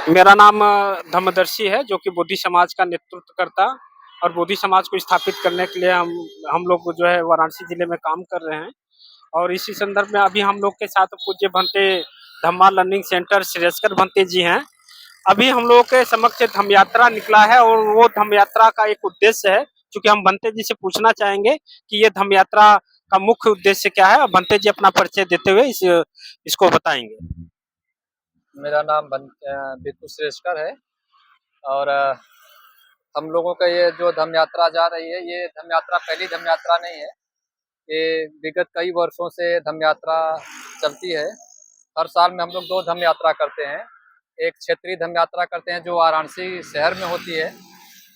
मेरा नाम धम्मदर्शी है, जो कि बोधि समाज का नेतृत्व करता और बोधि समाज को स्थापित करने के लिए हम लोग जो है वाराणसी जिले में काम कर रहे हैं। और इसी संदर्भ में अभी हम लोग के साथ पूज्य भंते धम्मा लर्निंग सेंटर श्रेयस्कर भंते जी हैं। अभी हम लोगों के समक्ष धम्म यात्रा निकला है और वो धम्म यात्रा का एक उद्देश्य है, चूंकि हम भंते जी से पूछना चाहेंगे कि ये धम्म यात्रा का मुख्य उद्देश्य क्या है, और भंते जी अपना परिचय देते हुए इसको बताएंगे। मेरा नाम बिट्टू श्रेष्ठकर है और हम लोगों का ये जो धम्म यात्रा जा रही है, ये धम्म यात्रा पहली धम्म यात्रा नहीं है। ये विगत कई वर्षों से धम्म यात्रा चलती है। हर साल में हम लोग 2 धम्म यात्रा करते हैं। एक क्षेत्रीय धम्म यात्रा करते हैं जो वाराणसी शहर में होती है,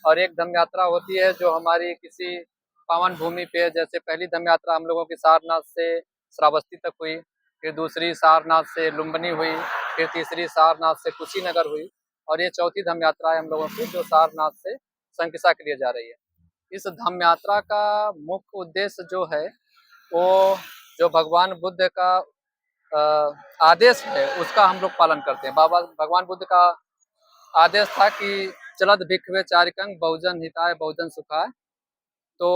और एक धम्म यात्रा होती है जो हमारी किसी पावन भूमि पे, जैसे पहली धम्म यात्रा हम लोगों की सारनाथ से श्रावस्ती तक हुई, फिर दूसरी सारनाथ से लुम्बिनी हुई, फिर तीसरी सारनाथ से कुशीनगर हुई, और ये चौथी धम्म यात्रा है हम लोगों की जो सारनाथ से संकिसा के लिए जा रही है। इस धम्म यात्रा का मुख्य उद्देश्य जो है वो जो भगवान बुद्ध का आदेश है उसका हम लोग पालन करते हैं। भगवान बुद्ध का आदेश था कि चलत भिक्षवे चारिकंग बहुजन हिताय बहुजन सुखाय। तो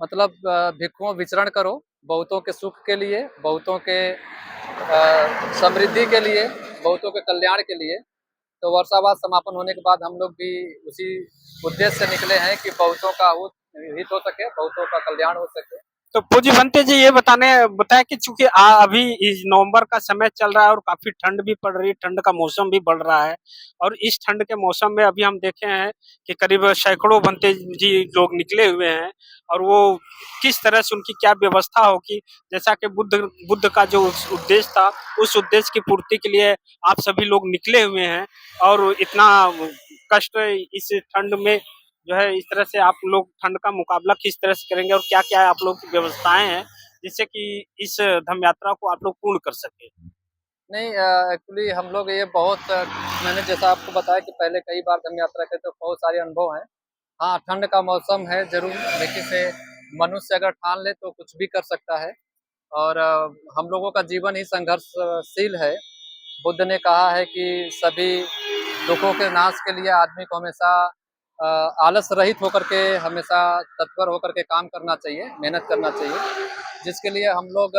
मतलब भिक्षुओं विचरण करो बहुतों के सुख के लिए, बहुतों के समृद्धि के लिए, बहुतों के कल्याण के लिए। तो वर्षावास समापन होने के बाद हम लोग भी उसी उद्देश्य से निकले हैं कि बहुतों का हित हो सके, बहुतों का कल्याण हो सके। तो पूज्य भंते जी ये बताया कि चूंकि अभी इस नवंबर का समय चल रहा है और काफी ठंड भी पड़ रही है, ठंड का मौसम भी बढ़ रहा है, और इस ठंड के मौसम में अभी हम देखे हैं कि करीब सैकड़ों भंते जी लोग निकले हुए हैं, और वो किस तरह से उनकी क्या व्यवस्था होगी, जैसा कि बुद्ध का जो उद्देश्य था उस उद्देश्य की पूर्ति के लिए आप सभी लोग निकले हुए हैं, और इतना कष्ट इस ठंड में जो है इस तरह से आप लोग ठंड का मुकाबला किस तरह से करेंगे, और क्या क्या आप लोग की व्यवस्थाएं हैं जिससे कि इस धम्म यात्रा को आप लोग पूर्ण कर सके। नहीं, एक्चुअली हम लोग ये बहुत मैंने जैसा आपको बताया कि पहले कई बार धम्म यात्रा के तो बहुत सारे अनुभव हैं। हाँ, ठंड का मौसम है जरूर, लेकिन से मनुष्य अगर ठान ले तो कुछ भी कर सकता है, और हम लोगों का जीवन ही संघर्षशील है। बुद्ध ने कहा है कि सभी दुखों के नाश के लिए आदमी को हमेशा आलस रहित होकर के, हमेशा तत्पर होकर के काम करना चाहिए, मेहनत करना चाहिए, जिसके लिए हम लोग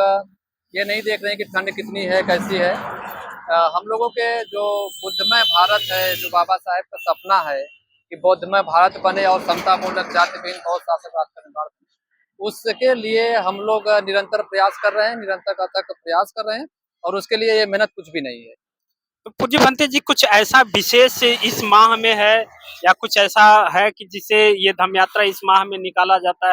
ये नहीं देख रहे हैं कि ठंड कितनी है, कैसी है। हम लोगों के जो बुद्धमय भारत है, जो बाबा साहेब का सपना है कि बौद्धमय भारत बने और समतापूर्वक जाति विहीन बहुत शासन राज का निर्माण करें, उसके लिए हम लोग निरंतर प्रयास कर रहे हैं, निरंतर तक प्रयास कर रहे हैं, और उसके लिए ये मेहनत कुछ भी नहीं है। तो पूज्य भंते जी कुछ ऐसा विशेष इस माह में है, या कुछ ऐसा है कि जिसे ये धम्म यात्रा इस माह में निकाला जाता है?